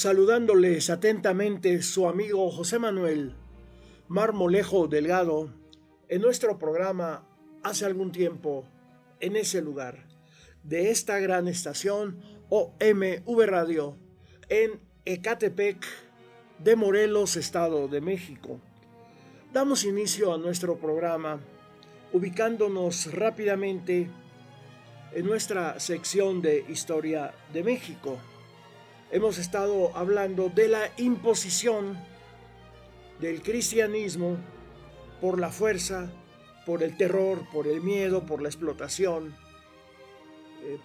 Saludándoles atentamente su amigo José Manuel Marmolejo Delgado en nuestro programa Hace algún tiempo en ese lugar de esta gran estación OMV Radio en Ecatepec de Morelos, Estado de México. Damos inicio a nuestro programa ubicándonos rápidamente en nuestra sección de Historia de México. Hemos estado hablando de la imposición del cristianismo por la fuerza, por el terror, por el miedo, por la explotación,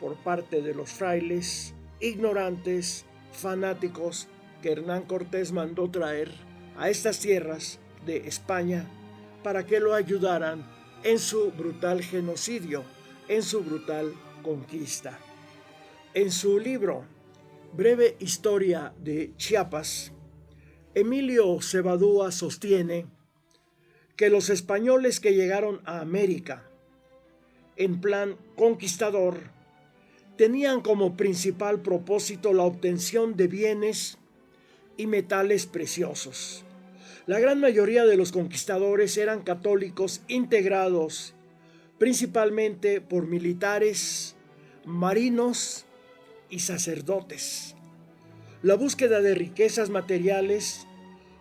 por parte de los frailes ignorantes, fanáticos que Hernán Cortés mandó traer a estas tierras de España para que lo ayudaran en su brutal genocidio, en su brutal conquista. En su libro Breve Historia de Chiapas, Emilio Cebadúa sostiene que los españoles que llegaron a América en plan conquistador tenían como principal propósito la obtención de bienes y metales preciosos. La gran mayoría de los conquistadores eran católicos integrados principalmente por militares, marinos y sacerdotes. La búsqueda de riquezas materiales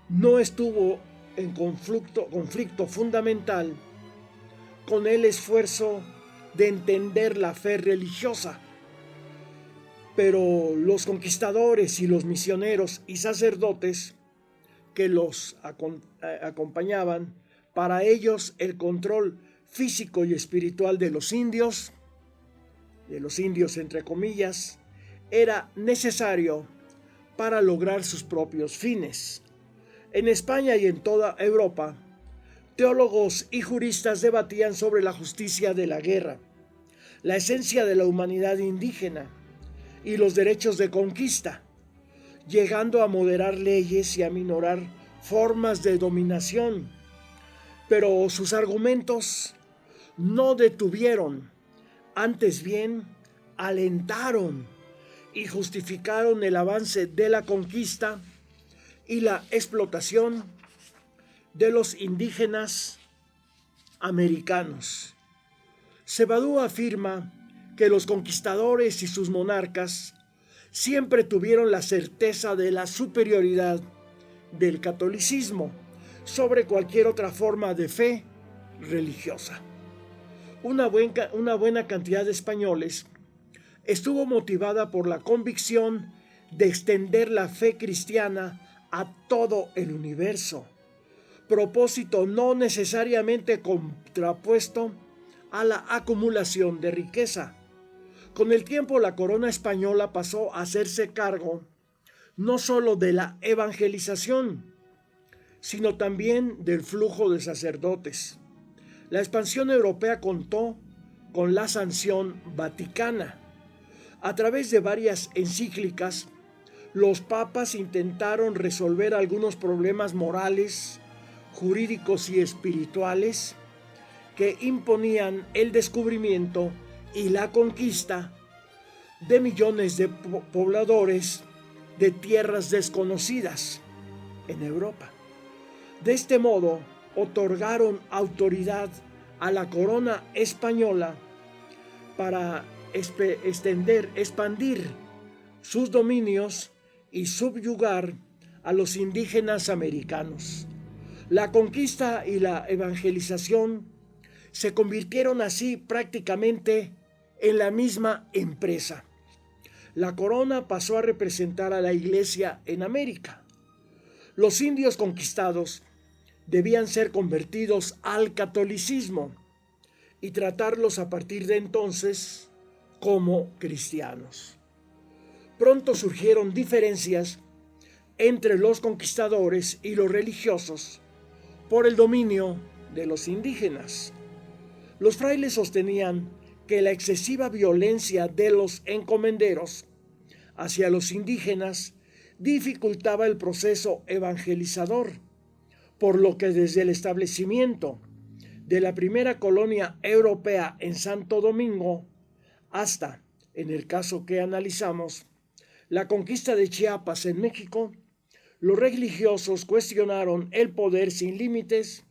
no estuvo en conflicto fundamental con el esfuerzo de entender la fe religiosa, pero los conquistadores y los misioneros y sacerdotes que los acompañaban, para ellos el control físico y espiritual de los indios entre comillas, era necesario para lograr sus propios fines. En España y en toda Europa, teólogos y juristas debatían sobre la justicia de la guerra, la esencia de la humanidad indígena y los derechos de conquista, llegando a moderar leyes y a minorar formas de dominación. Pero sus argumentos no detuvieron, antes bien alentaron y justificaron el avance de la conquista y la explotación de los indígenas americanos. Cebadúa afirma que los conquistadores y sus monarcas siempre tuvieron la certeza de la superioridad del catolicismo sobre cualquier otra forma de fe religiosa. Una buena cantidad de españoles estuvo motivada por la convicción de extender la fe cristiana a todo el universo, propósito no necesariamente contrapuesto a la acumulación de riqueza. Con el tiempo, la corona española pasó a hacerse cargo no solo de la evangelización, sino también del flujo de sacerdotes. La expansión europea contó con la sanción vaticana. A través de varias encíclicas, los papas intentaron resolver algunos problemas morales, jurídicos y espirituales que imponían el descubrimiento y la conquista de millones de pobladores de tierras desconocidas en Europa. De este modo, otorgaron autoridad a la corona española para expandir sus dominios y subyugar a los indígenas americanos. La conquista y la evangelización se convirtieron así prácticamente en la misma empresa. La corona pasó a representar a la Iglesia en América. Los indios conquistados debían ser convertidos al catolicismo y tratarlos a partir de entonces como cristianos. Pronto surgieron diferencias entre los conquistadores y los religiosos por el dominio de los indígenas. Los frailes sostenían que la excesiva violencia de los encomenderos hacia los indígenas dificultaba el proceso evangelizador, por lo que desde el establecimiento de la primera colonia europea en Santo Domingo hasta, en el caso que analizamos, la conquista de Chiapas en México, los religiosos cuestionaron el poder sin límites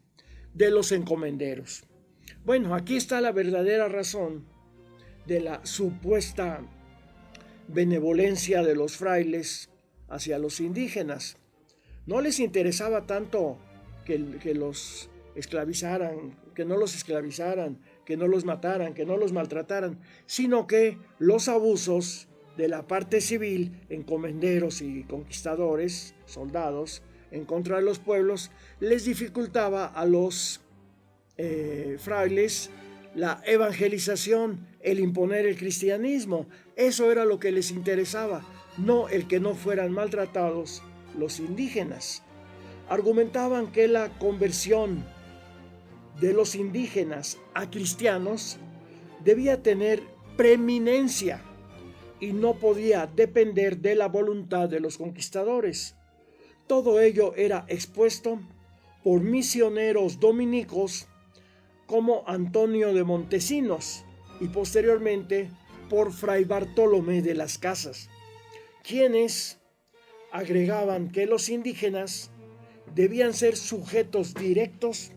de los encomenderos. Bueno, aquí está la verdadera razón de la supuesta benevolencia de los frailes hacia los indígenas. No les interesaba tanto que los esclavizaran, que no los esclavizaran, que no los mataran, que no los maltrataran, sino que los abusos de la parte civil, encomenderos y conquistadores, soldados, en contra de los pueblos, les dificultaba a los frailes la evangelización, el imponer el cristianismo. Eso era lo que les interesaba, no el que no fueran maltratados los indígenas. Argumentaban que la conversión de los indígenas a cristianos debía tener preeminencia y no podía depender de la voluntad de los conquistadores. Todo ello era expuesto por misioneros dominicos como Antonio de Montesinos y posteriormente por Fray Bartolomé de las Casas, quienes agregaban que los indígenas debían ser sujetos directos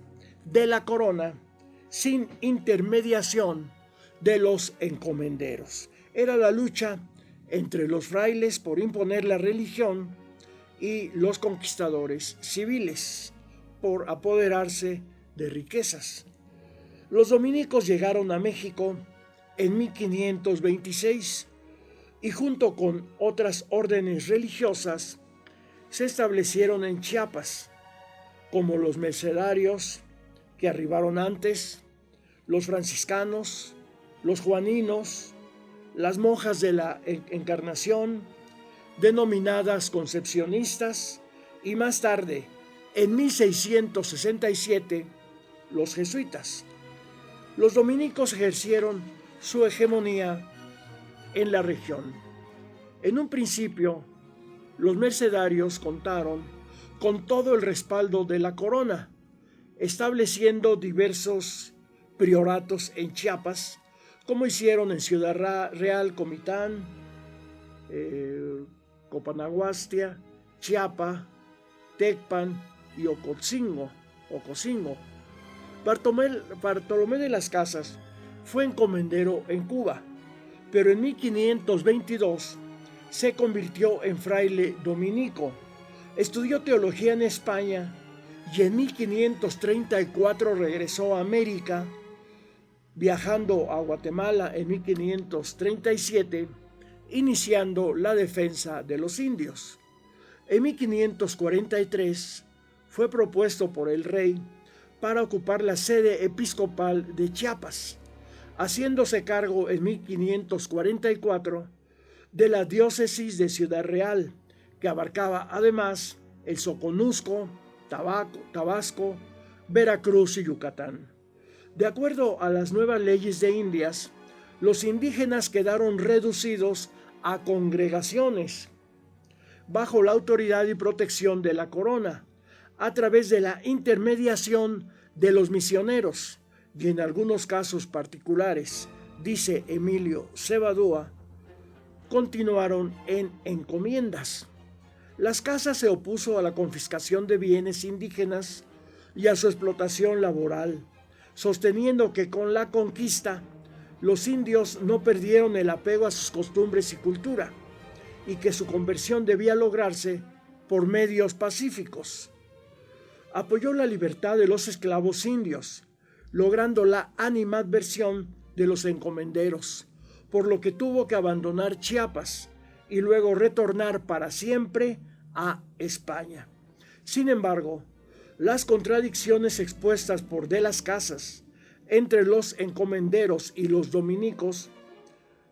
de la corona sin intermediación de los encomenderos. Era la lucha entre los frailes por imponer la religión y los conquistadores civiles por apoderarse de riquezas. Los dominicos llegaron a México en 1526 y junto con otras órdenes religiosas se establecieron en Chiapas, como los mercedarios que arribaron antes, los franciscanos, los juaninos, las monjas de la Encarnación, denominadas concepcionistas, y más tarde, en 1667, los jesuitas. Los dominicos ejercieron su hegemonía en la región. En un principio, los mercedarios contaron con todo el respaldo de la corona, estableciendo diversos prioratos en Chiapas, como hicieron en Ciudad Real, Comitán, Copanaguastia, Chiapa, Tecpan y Ocosingo. Bartolomé de las Casas fue encomendero en Cuba, pero en 1522 se convirtió en fraile dominico. Estudió teología en España y en 1534 regresó a América, viajando a Guatemala en 1537, iniciando la defensa de los indios. En 1543 fue propuesto por el rey para ocupar la sede episcopal de Chiapas, haciéndose cargo en 1544 de la diócesis de Ciudad Real, que abarcaba además el Soconusco, Tabasco, Veracruz y Yucatán. De acuerdo a las nuevas leyes de Indias, los indígenas quedaron reducidos a congregaciones bajo la autoridad y protección de la corona, a través de la intermediación de los misioneros y en algunos casos particulares, dice Emilio Cebadúa, continuaron en encomiendas. Las Casas se opuso a la confiscación de bienes indígenas y a su explotación laboral, sosteniendo que con la conquista los indios no perdieron el apego a sus costumbres y cultura, y que su conversión debía lograrse por medios pacíficos. Apoyó la libertad de los esclavos indios, logrando la animadversión de los encomenderos, por lo que tuvo que abandonar Chiapas y luego retornar para siempre a España. Sin embargo, las contradicciones expuestas por De las Casas entre los encomenderos y los dominicos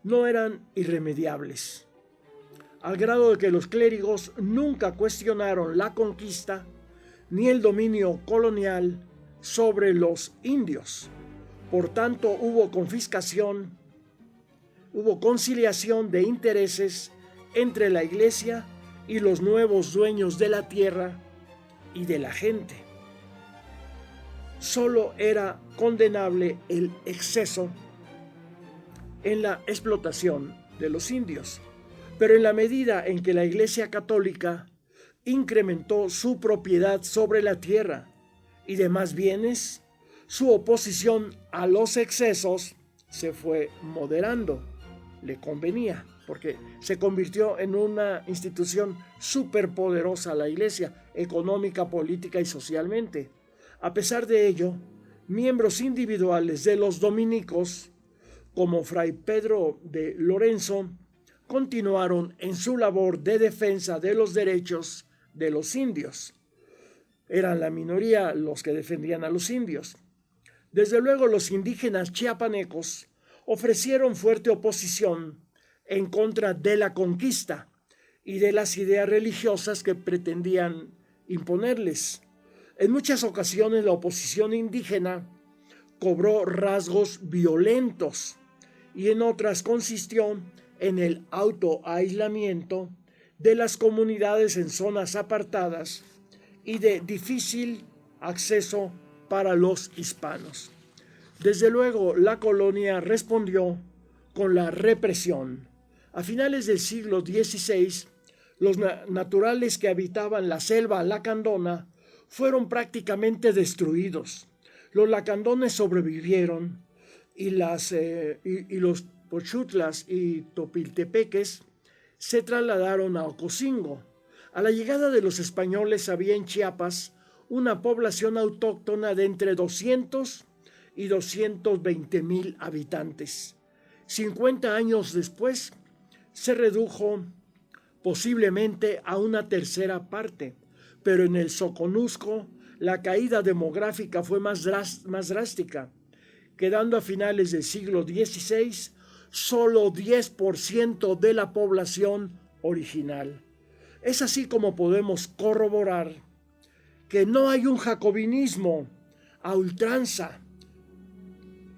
no eran irremediables, al grado de que los clérigos nunca cuestionaron la conquista ni el dominio colonial sobre los indios. Por tanto, hubo conciliación de intereses entre la Iglesia y los nuevos dueños de la tierra y de la gente. Solo era condenable el exceso en la explotación de los indios. pero en la medida en que la Iglesia Católica incrementó su propiedad sobre la tierra y demás bienes, su oposición a los excesos se fue moderando. Le convenía, porque se convirtió en una institución superpoderosa la Iglesia, económica, política y socialmente. A pesar de ello, miembros individuales de los dominicos, como Fray Pedro de Lorenzo, continuaron en su labor de defensa de los derechos de los indios. Eran la minoría los que defendían a los indios. Desde luego, los indígenas chiapanecos ofrecieron fuerte oposición en contra de la conquista y de las ideas religiosas que pretendían imponerles. En muchas ocasiones la oposición indígena cobró rasgos violentos y en otras consistió en el autoaislamiento de las comunidades en zonas apartadas y de difícil acceso para los hispanos. Desde luego, la colonia respondió con la represión. A finales del siglo XVI, los naturales que habitaban la selva lacandona fueron prácticamente destruidos. Los lacandones sobrevivieron y los pochutlas y topiltepeques se trasladaron a Ocosingo. A la llegada de los españoles había en Chiapas una población autóctona de entre 200 y 220,000 habitantes. 50 años después se redujo posiblemente a una tercera parte, pero en el Soconusco la caída demográfica fue más drástica, quedando a finales del siglo XVI solo 10% de la población original. Es así como podemos corroborar que no hay un jacobinismo a ultranza,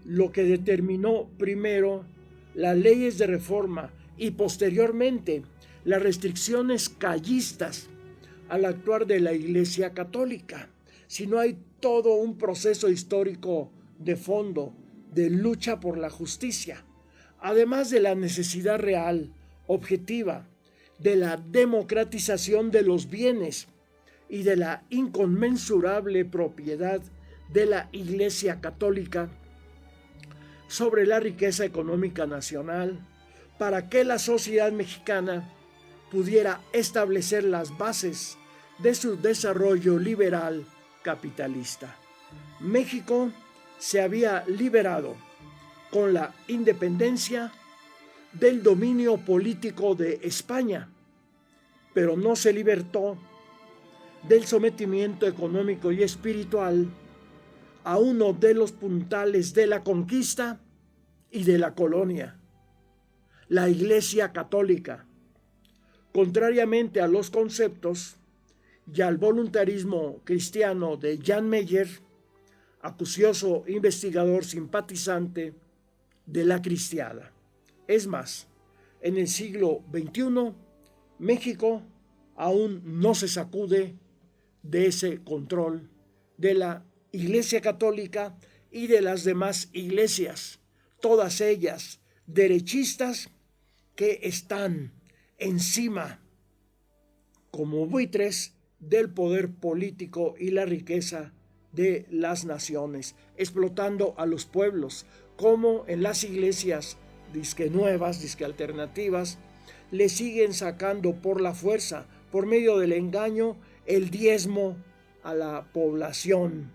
lo que determinó primero las leyes de reforma y posteriormente las restricciones callistas al actuar de la Iglesia Católica, sino hay todo un proceso histórico de fondo, de lucha por la justicia, además de la necesidad real, objetiva, de la democratización de los bienes y de la inconmensurable propiedad de la Iglesia Católica sobre la riqueza económica nacional, para que la sociedad mexicana pudiera establecer las bases de su desarrollo liberal capitalista. México se había liberado con la independencia del dominio político de España, pero no se libertó del sometimiento económico y espiritual a uno de los puntales de la conquista y de la colonia, la Iglesia Católica. Contrariamente a los conceptos y al voluntarismo cristiano de Jan Meyer, acucioso investigador simpatizante de la cristiada. Es más, en el siglo XXI, México aún no se sacude de ese control de la Iglesia Católica y de las demás iglesias, todas ellas derechistas que están encima como buitres del poder político y la riqueza de las naciones, explotando a los pueblos, como en las iglesias disque nuevas, disque alternativas, le siguen sacando por la fuerza, por medio del engaño, el diezmo a la población.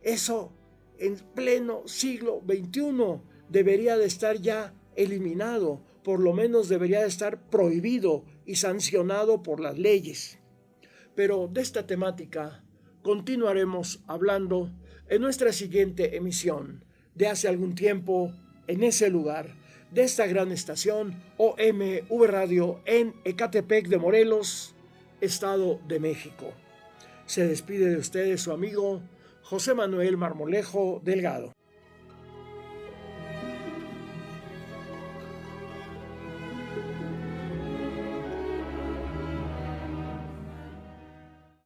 Eso en pleno siglo XXI debería de estar ya eliminado, por lo menos debería de estar prohibido y sancionado por las leyes. Pero de esta temática continuaremos hablando en nuestra siguiente emisión de hace algún tiempo en ese lugar, de esta gran estación OMV Radio en Ecatepec de Morelos, Estado de México. Se despide de ustedes su amigo José Manuel Marmolejo Delgado.